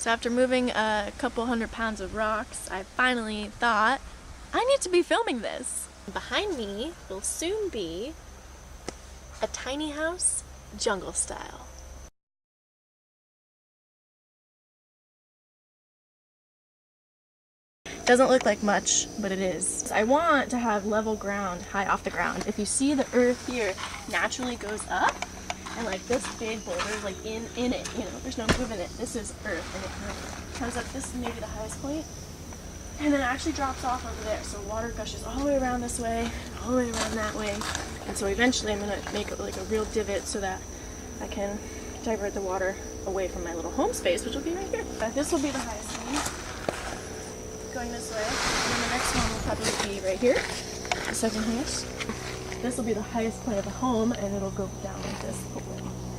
So after moving a couple 100 pounds of rocks, I finally thought, I need to be filming this. Behind me will soon be a tiny house, jungle style. Doesn't look like much, but it is. I want to have level ground high off the ground. If you see, the earth here naturally goes up, and like this big boulder, like in it, you know, there's no moving it. This is earth, and it comes up. This is maybe the highest point, and then it actually drops off over there. So water gushes all the way around this way, all the way around that way, and so eventually I'm gonna make it like a real divot so that I can divert the water away from my little home space, which will be right here. But this will be the highest point, going this way, and then the next one will probably be right here, the second highest. This will be the highest point of the home, and it'll go down like this.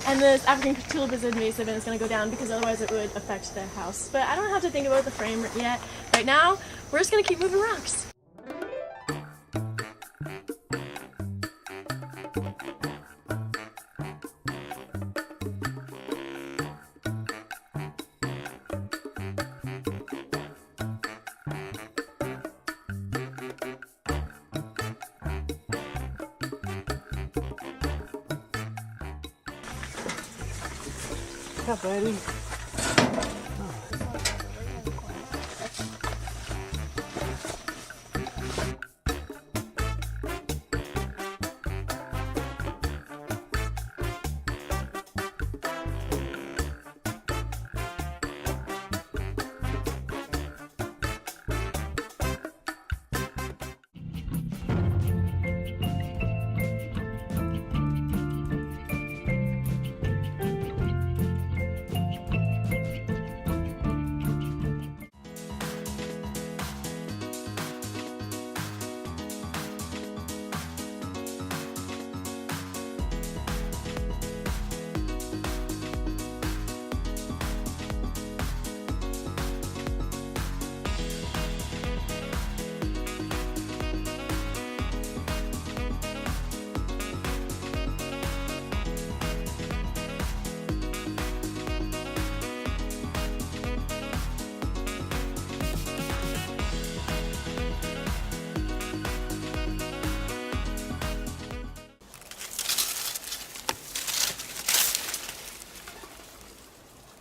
And this African tulip is invasive, and it's going to go down because otherwise it would affect the house. But I don't have to think about the frame yet. Right now, we're just going to keep moving rocks. What's up, buddy?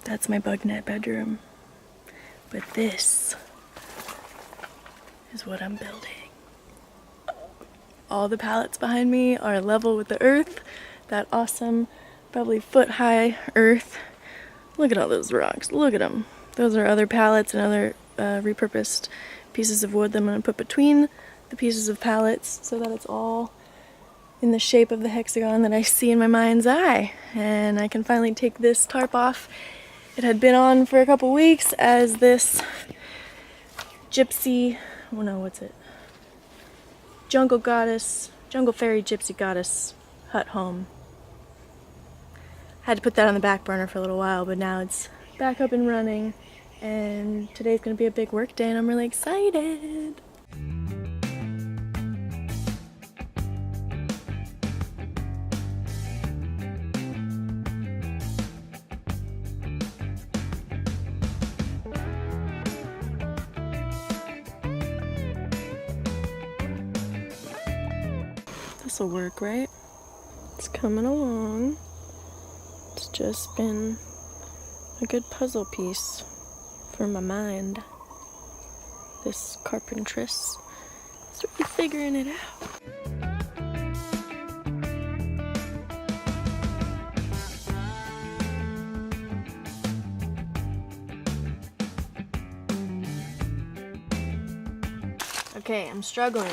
That's my bug net bedroom. But this is what I'm building. All the pallets behind me are level with the earth. That awesome, probably foot-high earth. Look at all those rocks. Look at them. Those are other pallets and other repurposed pieces of wood that I'm going to put between the pieces of pallets so that it's all in the shape of the hexagon that I see in my mind's eye. And I can finally take this tarp off. It had been on for a couple weeks as this gypsy, oh no, what's it? Jungle goddess, jungle fairy gypsy goddess hut home. Had to put that on the back burner for a little while, but now it's back up and running, and today's gonna be a big work day and I'm really excited. This'll work, right? It's coming along. It's just been a good puzzle piece for my mind. This carpentress is really figuring it out. Okay, I'm struggling.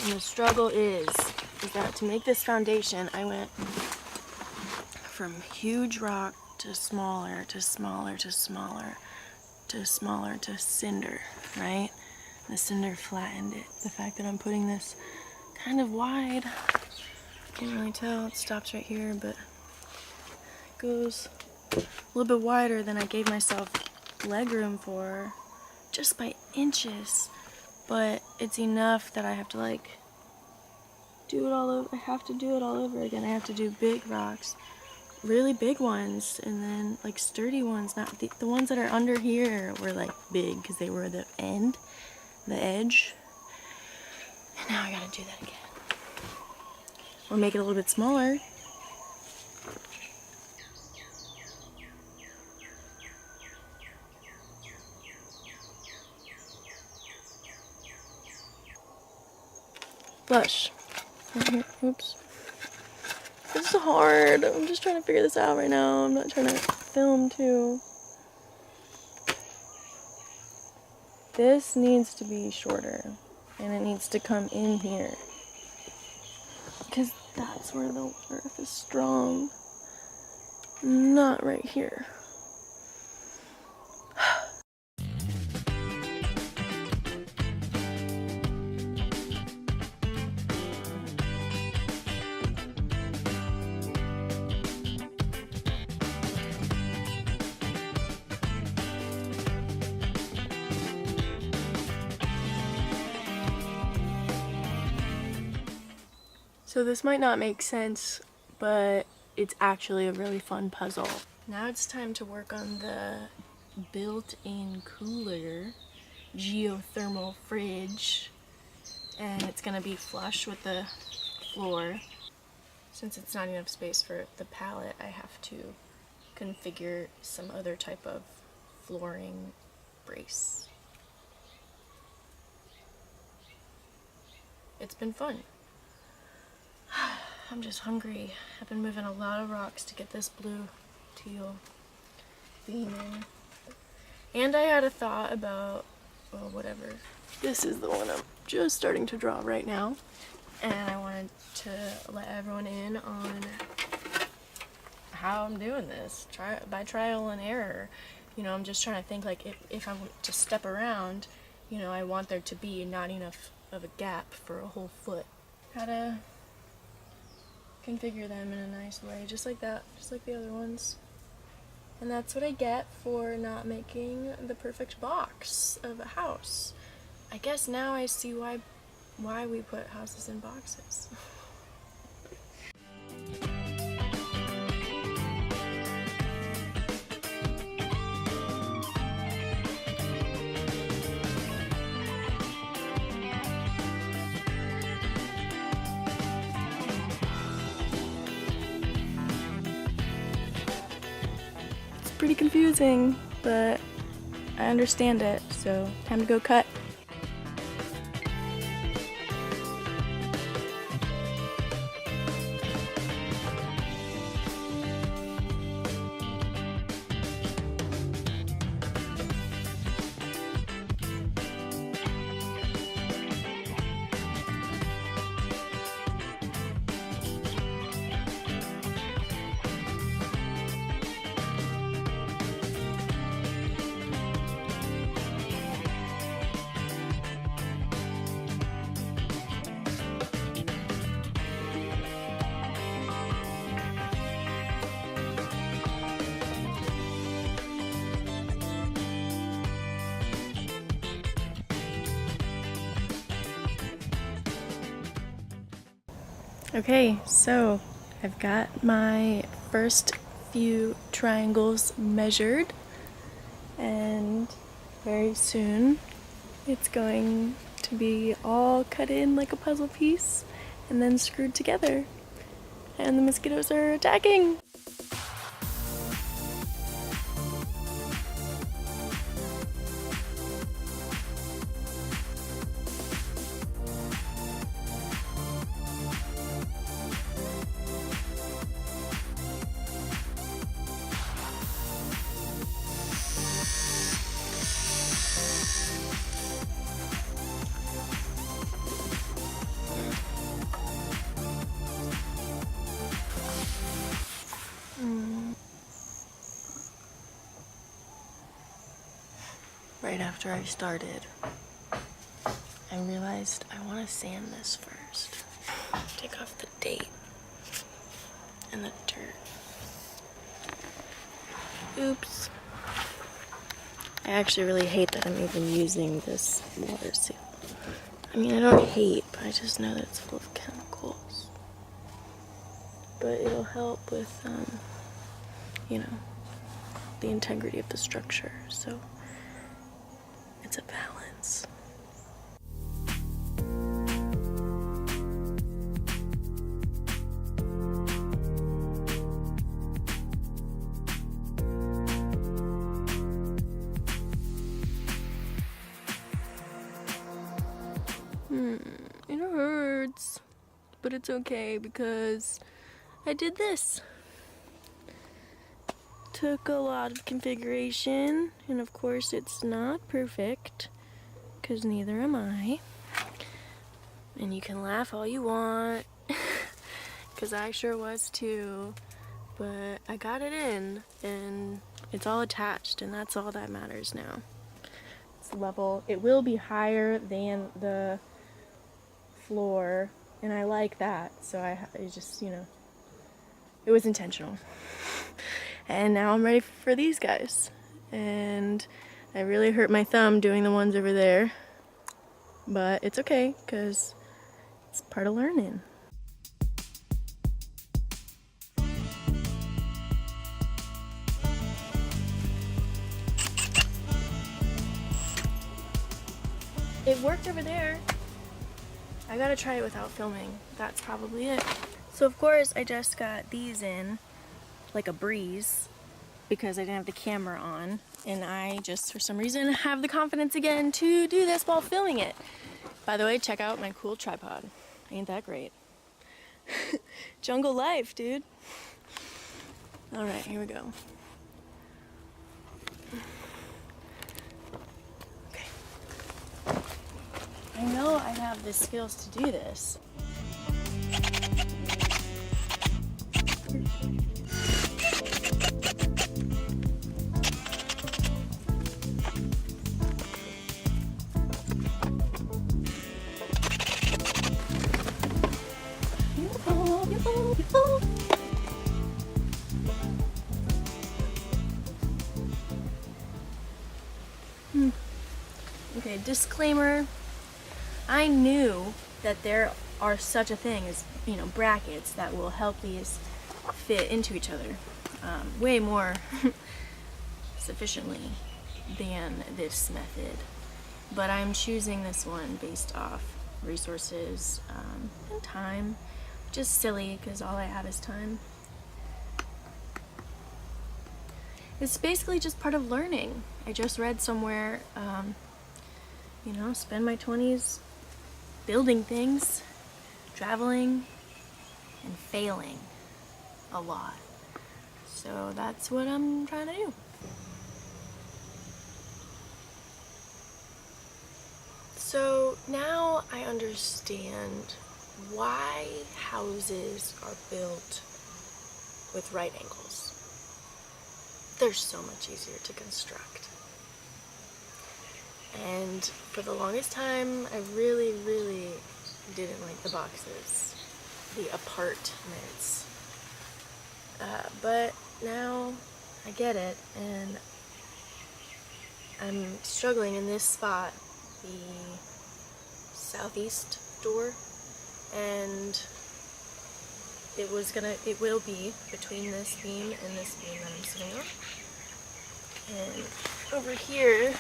And the struggle is that to make this foundation, I went from huge rock to smaller, to smaller, to smaller, to smaller, to cinder, right? The cinder flattened it. The fact that I'm putting this kind of wide, can't really tell, it stops right here, but it goes a little bit wider than I gave myself leg room for, just by inches. But it's enough that I have to like do it all over. I have to do it all over again. I have to do big rocks really big ones and then like sturdy ones. Not the ones that are under here were like big because they were the edge. And now I gotta do that again. Or make it a little bit smaller. Blush. Right here. Oops. This is hard. I'm just trying to figure this out right now. I'm not trying to film too. This needs to be shorter. And it needs to come in here. Because that's where the earth is strong. Not right here. So this might not make sense, but it's actually a really fun puzzle. Now it's time to work on the built-in cooler, geothermal fridge, and it's gonna be flush with the floor. Since it's not enough space for the pallet, I have to configure some other type of flooring brace. It's been fun. I'm just hungry. I've been moving a lot of rocks to get this blue teal theme in. And I had a thought about, well, whatever. This is the one I'm just starting to draw right now. And I wanted to let everyone in on how I'm doing this, by trial and error. You know, I'm just trying to think like if I want to step around, you know, I want there to be not enough of a gap for a whole foot. How to configure them in a nice way, just like that, just like the other ones. And that's what I get for not making the perfect box of a house. I guess now I see why we put houses in boxes. Pretty confusing, but I understand it, so time to go cut. Okay, so I've got my first few triangles measured, and very soon it's going to be all cut in like a puzzle piece and then screwed together. And the mosquitoes are attacking! Right after I started, I realized I want to sand this first. Take off the date and the dirt. Oops. I actually really hate that I'm even using this water seal. I mean, I don't hate, but I just know that it's full of chemicals. But it'll help with you know, the integrity of the structure. So it's a balance. It hurts, but it's okay because I did this. Took a lot of configuration, and of course it's not perfect, because neither am I. And you can laugh all you want, because I sure was too, but I got it in, and it's all attached, and that's all that matters now. It's level. It will be higher than the floor, and I like that, so I just, you know, it was intentional. And now I'm ready for these guys, and I really hurt my thumb doing the ones over there, but it's okay because it's part of learning. It worked over there. I gotta try it without filming. That's probably it. So of course I just got these in like a breeze because I didn't have the camera on, and I just for some reason have the confidence again to do this while filming it. By the way, check out my cool tripod. Ain't that great? Jungle life, dude. All right, here we go. Okay. I know I have the skills to do this. Okay, disclaimer. I knew that there are such a thing as, you know, brackets that will help these fit into each other way more sufficiently than this method. But I'm choosing this one based off resources and time. Just silly because all I have is time. It's basically just part of learning. I just read somewhere, you know, spend my 20s building things, traveling, and failing a lot. So that's what I'm trying to do. So now I understand why houses are built with right angles. They're so much easier to construct. And for the longest time, I really didn't like the boxes, the apartments. But now I get it, and I'm struggling in this spot, the southeast door, and it will be between this beam and this beam that I'm sitting on. And over here,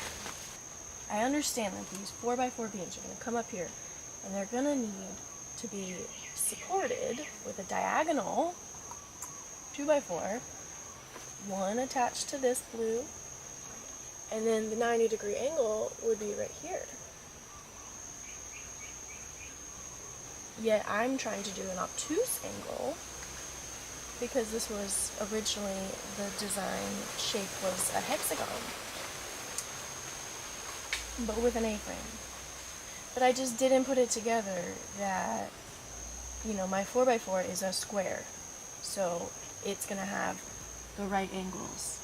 I understand that these 4x4 beams are going to come up here, and they're going to need to be supported with a diagonal 2x4, one attached to this blue, and then the 90-degree angle would be right here. Yet I'm trying to do an obtuse angle because this was originally, the design shape was a hexagon, but with an A-frame. But I just didn't put it together that, you know, my 4x4 is a square, so it's gonna have the right angles.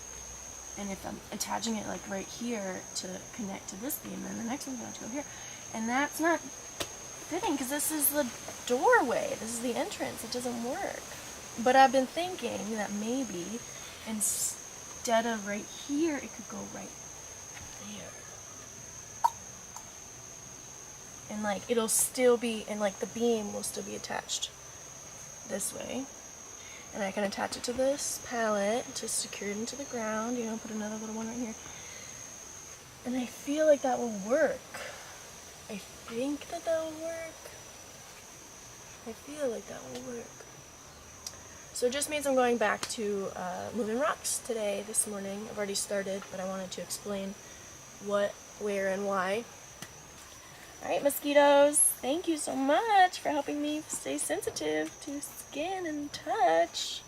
And if I'm attaching it like right here to connect to this beam, then the next one's going to go here. And that's not fitting because this is the doorway, this is the entrance, it doesn't work. But I've been thinking that maybe instead of right here, it could go right there. And like it'll still be, and like the beam will still be attached this way. And I can attach it to this pallet to secure it into the ground, you know, put another little one right here. And I feel like that will work. I think that will work. I feel like that will work. So it just means I'm going back to moving rocks today, this morning. I've already started, but I wanted to explain what, where, and why. Alright, mosquitoes, thank you so much for helping me stay sensitive to skin and touch.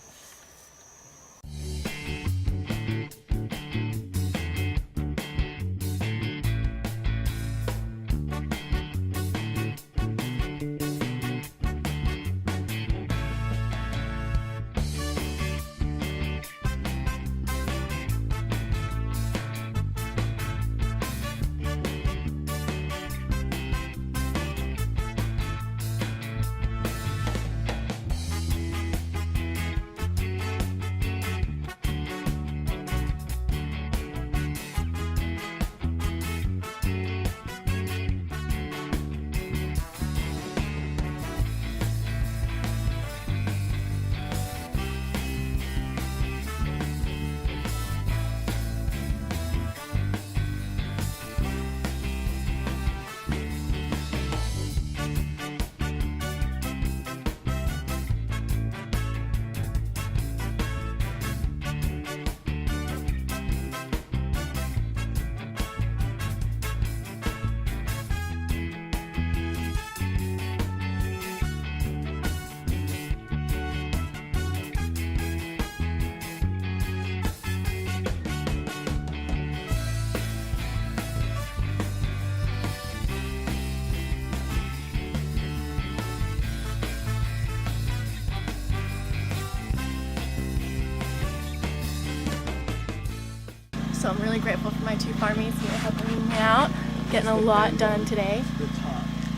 So I'm really grateful for my two farmies here helping me out, getting a lot done today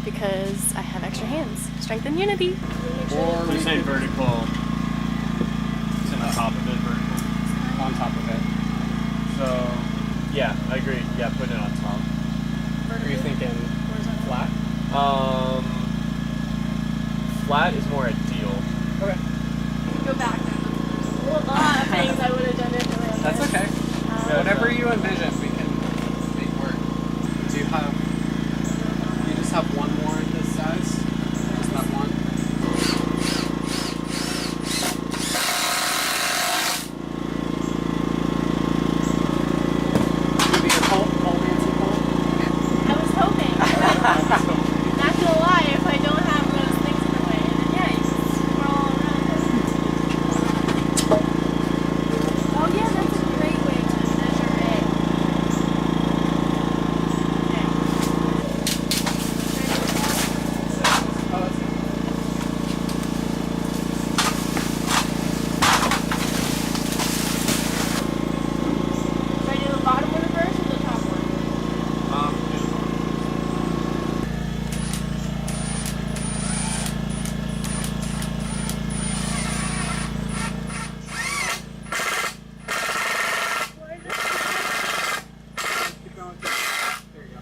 because I have extra hands. Strength and unity. Or we say vertical. It's on top of it, vertical. On top of it. So, yeah, I agree. Yeah, put it on top. Are you thinking flat? Flat is more ideal. Okay. Go back. There's a lot of things I would have done differently. That's okay. Whatever you envision, we can make work. Do you have? You just have one more in this size? Just that one? Maybe your pole Nancy pole? I was hoping. Not gonna lie, if I don't have those things in the way, then yeah, you can scroll around it. Oh yeah, that's a great way to measure it. Okay. Oh, that's good. Should I do the bottom one first or the top one? Keep going. There you go.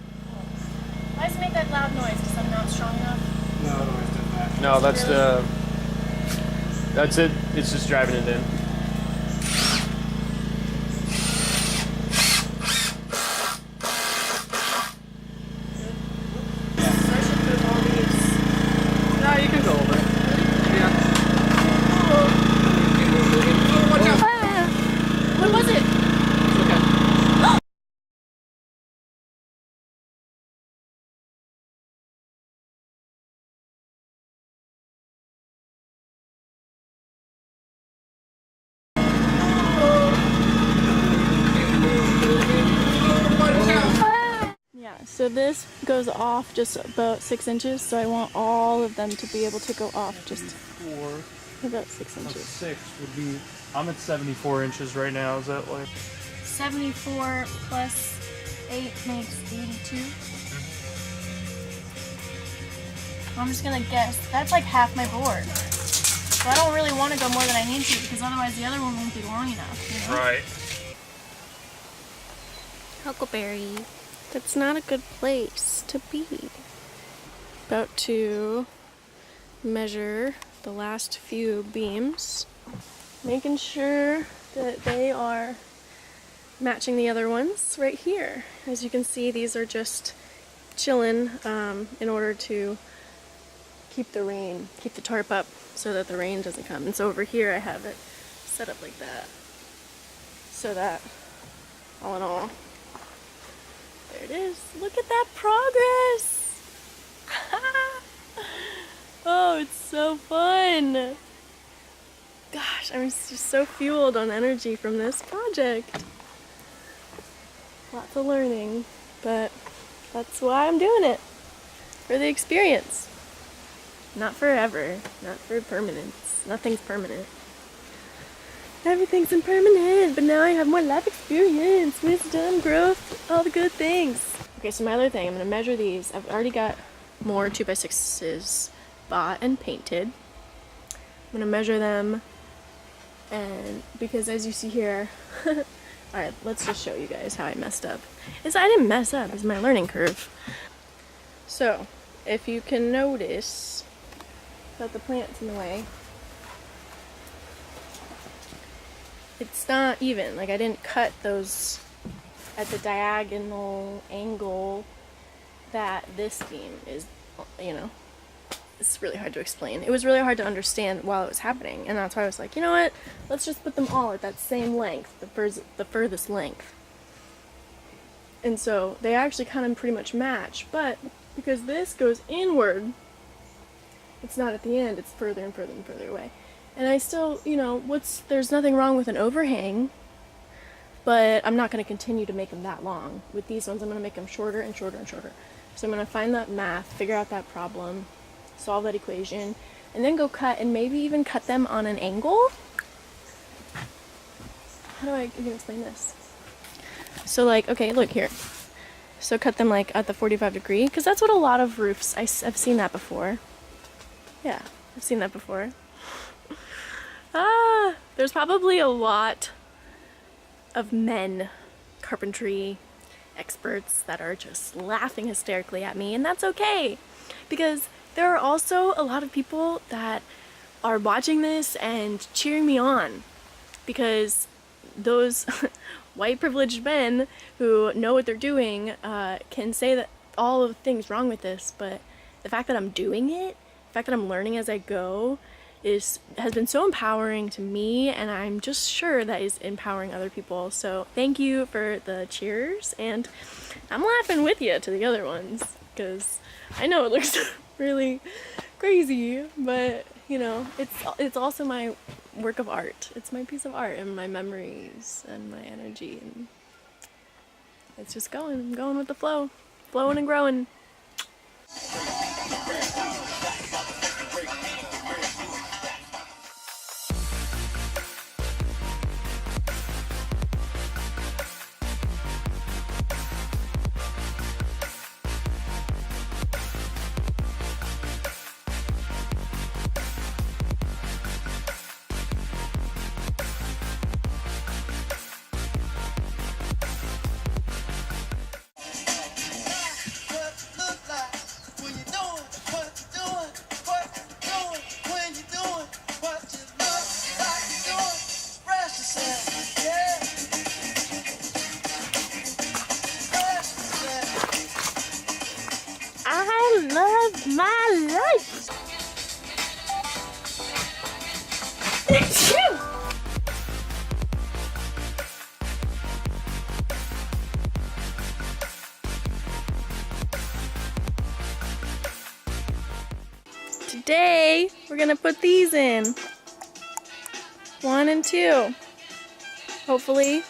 Why does it make that loud noise? Because I'm not strong enough? No, it always does that. No, that's the. That's it. It's just driving it in. So I should move all these. No, you can go over it. Yeah. You can move it. Oh, watch out! Ah, what was it? Okay. Yeah, so this goes off just about 6 inches, so I want all of them to be able to go off just 4 about 6 inches. 6 would be. I'm at 74 inches right now. Is that like? 74 plus 8 makes 82. I'm just gonna guess. That's like half my board. So I don't really want to go more than I need to because otherwise the other one won't be long enough, you know? Right. Huckleberry. That's not a good place to be. About to measure the last few beams. Making sure that they are matching the other ones right here. As you can see, these are just chilling in order to keep the tarp up so that the rain doesn't come. And so over here I have it set up like that, so that all in all, there it is. Look at that progress! Oh, it's so fun! Gosh, I'm just so fueled on energy from this project. Lots of learning, but that's why I'm doing it. For the experience. Not forever, not for permanence. Nothing's permanent. Everything's impermanent, but now I have more life experience, wisdom, growth, all the good things. Okay, so my other thing, I'm gonna measure these. I've already got more 2x6s bought and painted. I'm gonna measure them, and because as you see here, alright, let's just show you guys how I messed up. I didn't mess up, it's my learning curve. So, if you can notice that the plant's in the way, it's not even. Like, I didn't cut those at the diagonal angle that this beam is, you know. It's really hard to explain. It was really hard to understand while it was happening, and that's why I was like, you know what? Let's just put them all at that same length, the furthest length. And so they actually kind of pretty much match, but because this goes inward, it's not at the end, it's further and further and further away. And I still, you know, there's nothing wrong with an overhang, but I'm not going to continue to make them that long. With these ones, I'm going to make them shorter and shorter and shorter. So I'm going to find that math, figure out that problem, solve that equation, and then go cut, and maybe even cut them on an angle? How do I even explain this? So like, okay, look here. So cut them like at the 45 degree, because that's what a lot of roofs, I've seen that before. Yeah, I've seen that before. There's probably a lot of men, carpentry experts, that are just laughing hysterically at me, and that's okay, because there are also a lot of people that are watching this and cheering me on, because those white privileged men who know what they're doing can say that all of the things wrong with this, but the fact that I'm doing it, the fact that I'm learning as I go, has been so empowering to me, and I'm just sure that is empowering other people. So thank you for the cheers, and I'm laughing with you to the other ones, because I know it looks really crazy, but you know, it's also my work of art. It's my piece of art and my memories and my energy, and it's just I'm going with the flow, flowing and growing. I love my life. Today, we're gonna put these in. 1 and 2. Hopefully,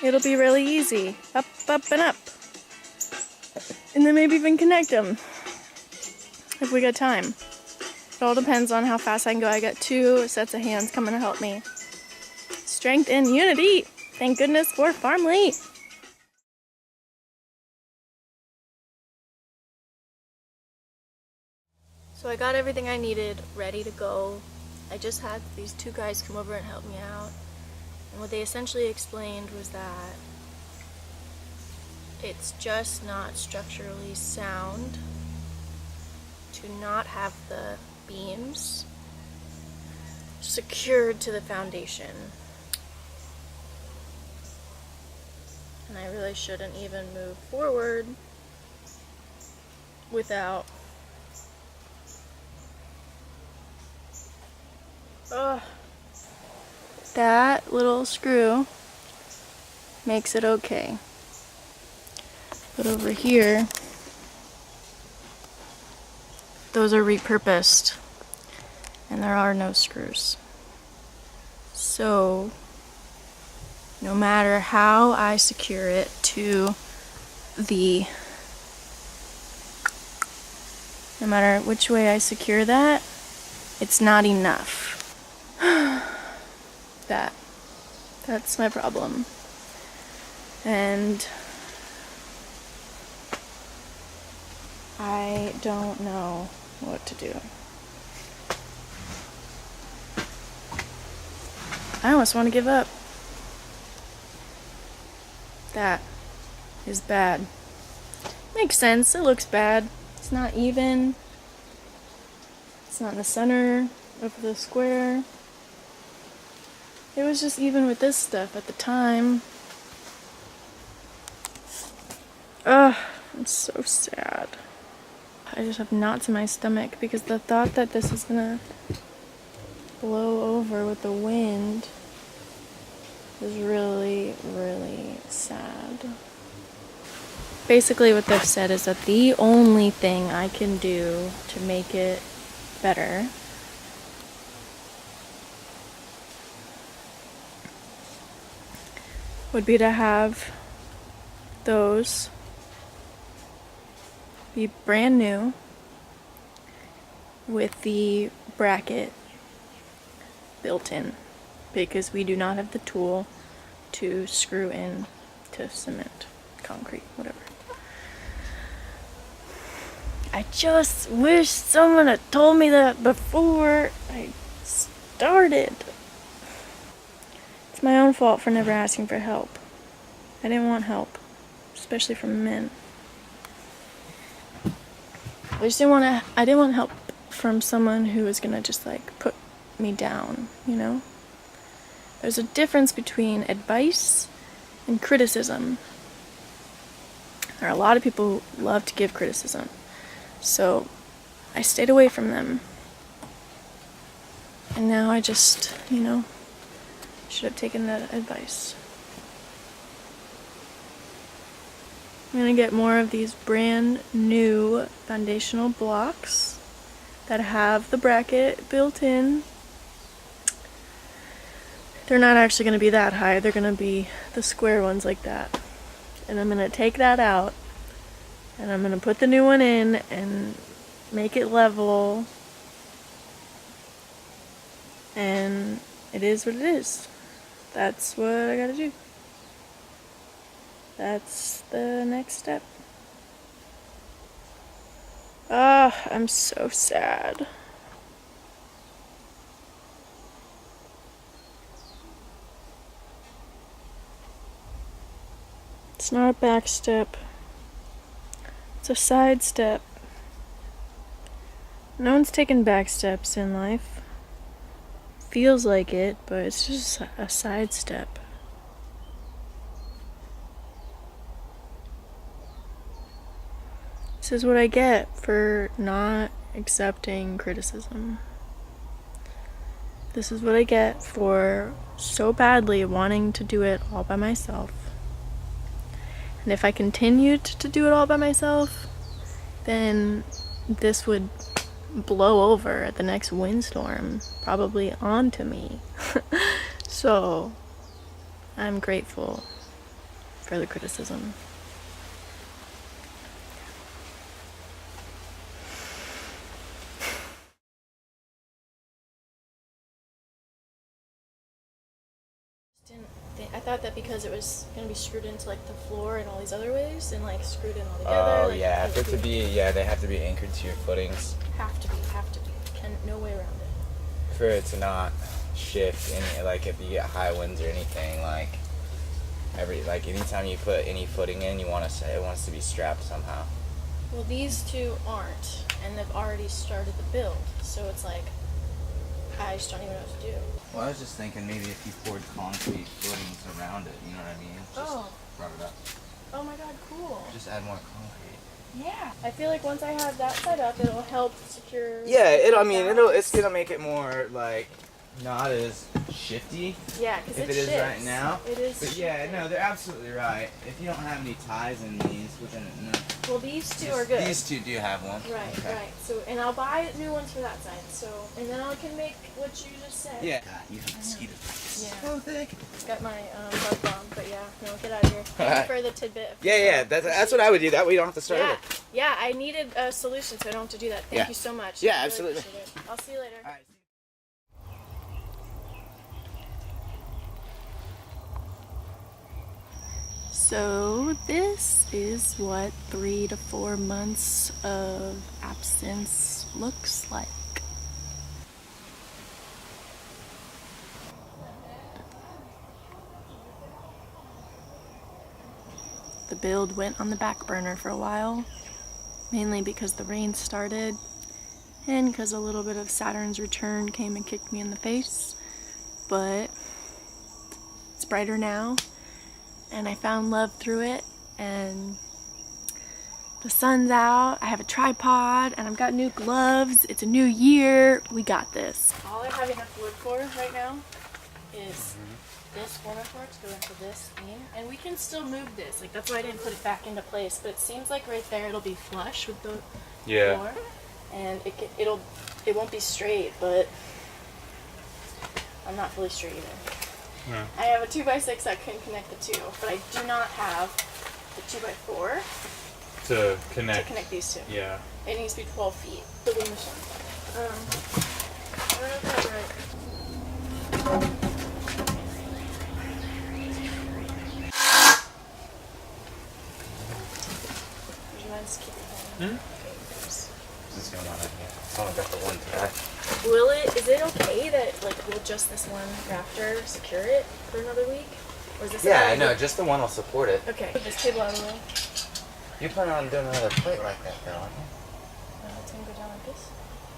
it'll be really easy. Up, up, and up. And then maybe even connect them if we got time. It all depends on how fast I can go. I got 2 sets of hands coming to help me. Strength and unity. Thank goodness for Farmly. So I got everything I needed ready to go. I just had these 2 guys come over and help me out. And what they essentially explained was that it's just not structurally sound to not have the beams secured to the foundation. And I really shouldn't even move forward without that little screw makes it okay. But over here, those are repurposed and there are no screws. So no matter how I secure it to the, no matter which way I secure that, it's not enough. That's my problem. And I don't know what to do. I almost want to give up. That is bad. Makes sense, it looks bad. It's not even. It's not in the center of the square. It was just even with this stuff at the time. Ugh, I'm so sad. I just have knots in my stomach because the thought that this is gonna blow over with the wind is really, really sad. Basically what they've said is that the only thing I can do to make it better would be to have those be brand new with the bracket built in, because we do not have the tool to screw in to cement, concrete, whatever. I just wish someone had told me that before I started. It's my own fault for never asking for help. I didn't want help, especially from men. I didn't want help from someone who was gonna just like put me down, you know? There's a difference between advice and criticism. There are a lot of people who love to give criticism. So I stayed away from them. And now I just, you know, should have taken that advice. I'm gonna get more of these brand new foundational blocks that have the bracket built in. They're not actually gonna be that high, they're gonna be the square ones like that. And I'm gonna take that out and I'm gonna put the new one in and make it level. And it is what it is. That's what I gotta do. That's the next step. Ah, I'm so sad. It's not a back step. It's a side step. No one's taken back steps in life. Feels like it, but it's just a side step. This is what I get for not accepting criticism. This is what I get for so badly wanting to do it all by myself. And if I continued to do it all by myself, then this would blow over at the next windstorm, probably onto me. So, I'm grateful for the criticism. I thought that because it was going to be screwed into like the floor and all these other ways and like screwed in all together. Oh like, yeah, for it to be, they have to be anchored to your footings. Have to be. No way around it. For it to not shift any, like if you get high winds or anything, like anytime you put any footing in, it wants to be strapped somehow. Well, these two aren't, and they've already started the build, so it's like I just don't even know what to do. Well, I was just thinking maybe if you poured concrete footings around it, you know what I mean? Just brought it up. Oh my god, cool. Just add more concrete. Yeah. I feel like once I have that set up, it'll help secure. Yeah, it's gonna make it more like not as shifty. Yeah, because if it is right shifts. now. It is. But yeah, no, they're absolutely right. If you don't have any ties in these, Well, these two are good. These two do have one. Right, okay. right. So, and I'll buy new ones for that side. So, and then I can make what you just said. Yeah. God, you have mosquito bites. Yeah. So thick. Got my bug bomb, but yeah, no, get out of here. Thank you for the tidbit. Yeah, that's what I would do. That way you don't have to start Yeah, it. yeah. I needed a solution, so I don't have to do that. Thank you so much. Yeah, I really absolutely. appreciate it. I'll see you later. All right. So this is what 3 to 4 months of absence looks like. The build went on the back burner for a while, mainly because the rain started and because a little bit of Saturn's return came and kicked me in the face, but it's brighter now. And I found love through it, and the sun's out, I have a tripod, and I've got new gloves, it's a new year, we got this. All I have enough wood for right now is this 4x4 to go into this beam, and we can still move this, like that's why I didn't put it back into place, but it seems like right there it'll be flush with the floor, and it won't be straight, but I'm not fully straight either. Yeah. I have a 2x6 that can connect the two, but I do not have the 2x4 to connect these two. Yeah. It needs to be 12 feet. The wind machine. I don't know if that's right. Would you mind just keeping going? Okay, there's... What's going on in here? I only got the one tie. Is it okay that like we'll just this one rafter secure it for another week? Or is this Yeah, I know, just the one will support it. Okay, put this table out of the way. You plan on doing another plate like that though, aren't you? It's gonna go down like this.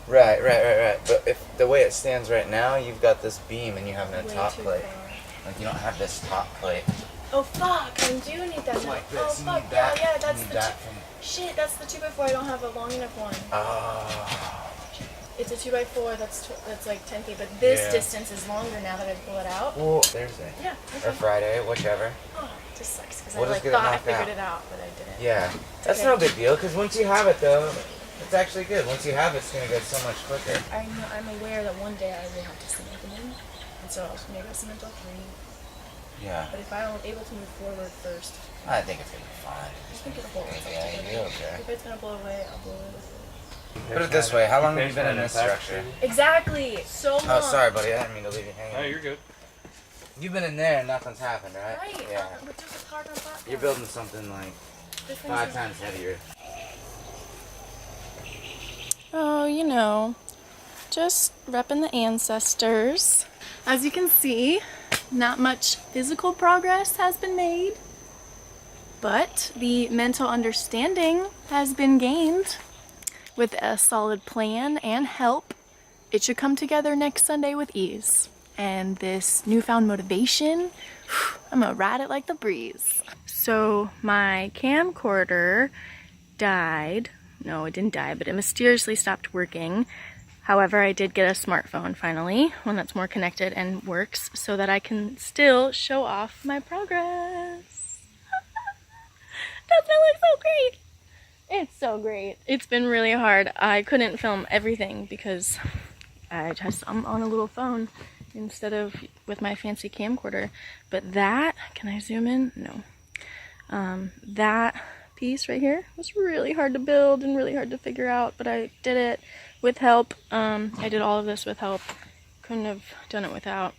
Right. But if the way it stands right now, you've got this beam and you have no Way top too plate. far. Like you don't have this top plate. Oh fuck, I do need that now. Like this. Oh You fuck, need that. yeah, that's You need the that from... shit, that's the 2x4, I don't have a long enough one. Oh. It's a 2x4 that's like 10 feet, but this Yeah. distance is longer now that I pull it out. Well, Thursday. Yeah, Or okay. Friday, whichever. Oh, it just sucks because We'll I just like get it thought I knocked figured out. it out, but I didn't. Yeah. That's okay. no big deal, because once you have it though, it's actually good. Once you have it, it's going to go so much quicker. I know, I'm aware that one day I will have to cement them in, and so maybe I'll cement all 3. Yeah. But if I'm able to move forward first, I think it's going to be fine. I think it'll hold. Yeah, you'll be okay. If it's gonna blow away, I'll blow away with it. Put it this way, how long have you been in this structure? Exactly! So long! Oh, sorry, buddy. I didn't mean to leave you hanging. Oh, you're good. You've been in there and nothing's happened, right? Right! Yeah. But there's a carbon platform. You're building something like This thing's 5 times heavier. Oh, you know, just repping the ancestors. As you can see, not much physical progress has been made, but the mental understanding has been gained. With a solid plan and help, it should come together next Sunday with ease. And this newfound motivation, I'm gonna ride it like the breeze. So my camcorder died. No, it didn't die, but it mysteriously stopped working. However, I did get a smartphone finally, one that's more connected and works, so that I can still show off my progress. Doesn't it look so great? It's so great. It's been really hard. I couldn't film everything because I'm on a little phone instead of with my fancy camcorder. But that, can I zoom in? No. That piece right here was really hard to build and really hard to figure out, but I did it with help. I did all of this with help. Couldn't have done it without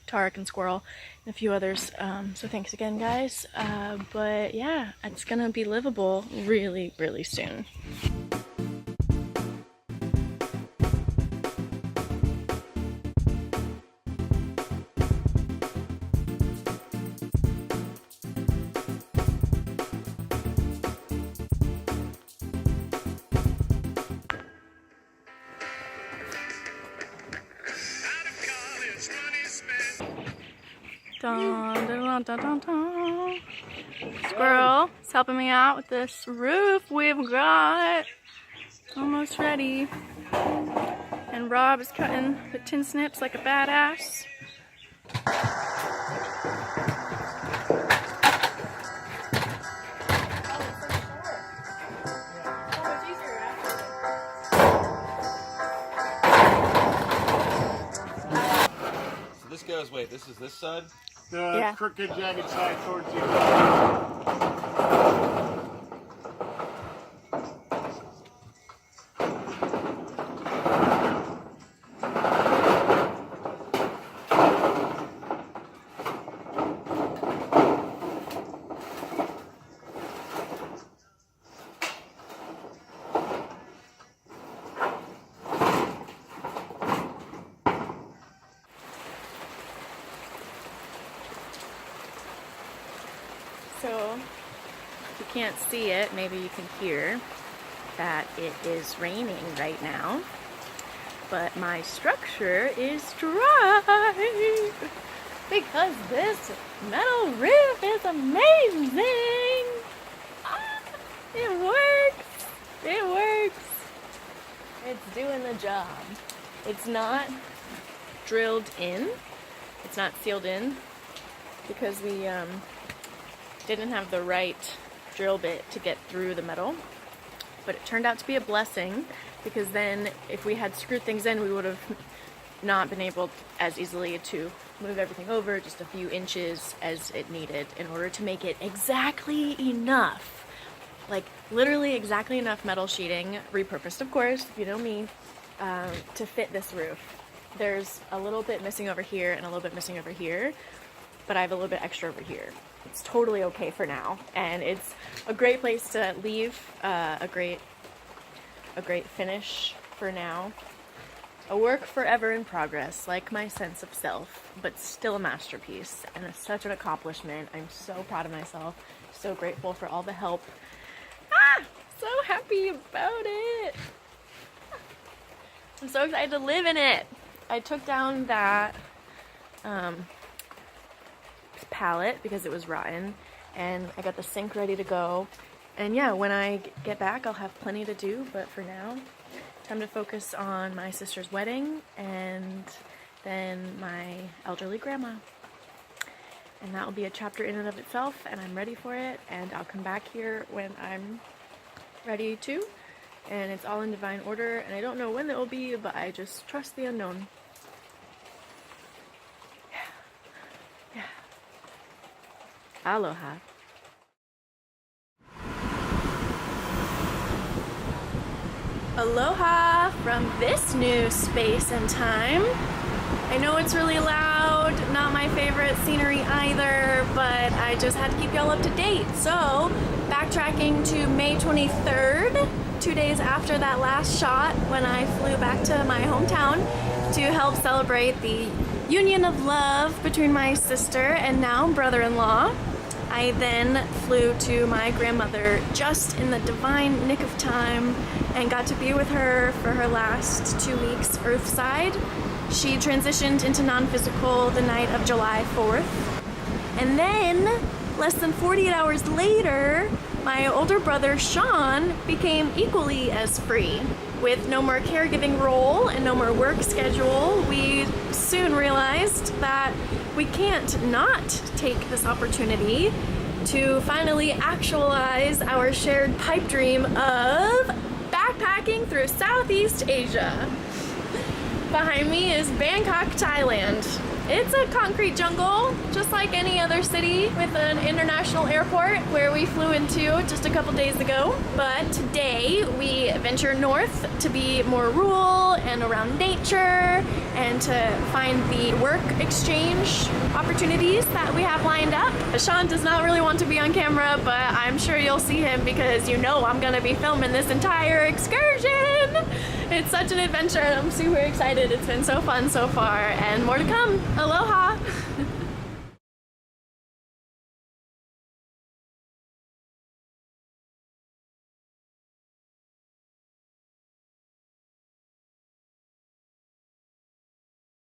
Tarek and Squirrel and a few others. So thanks again, guys. But yeah, it's gonna be livable really, really soon. Dun, dun, dun, dun, dun. Squirrel is helping me out with this roof we've got. Almost ready. And Rob is cutting the tin snips like a badass. So this goes, wait, this is this side? The crooked, jagged side towards you. So, if you can't see it, maybe you can hear that it is raining right now. But my structure is dry because this metal roof is amazing. Ah, it works. It works. It's doing the job. It's not drilled in. It's not sealed in because we didn't have the right drill bit to get through the metal, but it turned out to be a blessing because then if we had screwed things in, we would have not been able as easily to move everything over just a few inches as it needed in order to make it exactly enough, like literally exactly enough metal sheeting, repurposed of course, if you know me, to fit this roof. There's a little bit missing over here and a little bit missing over here, but I have a little bit extra over here. It's totally okay for now, and it's a great place to leave a great finish for now. A work forever in progress, like my sense of self, but still a masterpiece, and it's such an accomplishment. I'm so proud of myself, so grateful for all the help. So happy about it. I'm so excited to live in it. I took down that pallet because it was rotten, and I got the sink ready to go, and yeah, when I get back I'll have plenty to do, but for now time to focus on my sister's wedding and then my elderly grandma, and that will be a chapter in and of itself, and I'm ready for it, and I'll come back here when I'm ready to, and it's all in divine order, and I don't know when it will be, but I just trust the unknown. Aloha. Aloha from this new space and time. I know it's really loud, not my favorite scenery either, but I just had to keep y'all up to date. So, backtracking to May 23rd, 2 days after that last shot when I flew back to my hometown to help celebrate the union of love between my sister and now brother-in-law. I then flew to my grandmother just in the divine nick of time and got to be with her for her last 2 weeks earthside. She transitioned into non-physical the night of July 4th. And then, less than 48 hours later, my older brother Sean became equally as free. With no more caregiving role and no more work schedule, we soon realized that we can't not take this opportunity to finally actualize our shared pipe dream of backpacking through Southeast Asia. Behind me is Bangkok, Thailand. It's a concrete jungle, just like any other city with an international airport where we flew into just a couple days ago. But today we venture north to be more rural and around nature and to find the work exchange opportunities that we have lined up. Sean does not really want to be on camera, but I'm sure you'll see him because you know I'm gonna be filming this entire excursion. It's such an adventure and I'm super excited. It's been so fun so far, and more to come. Aloha!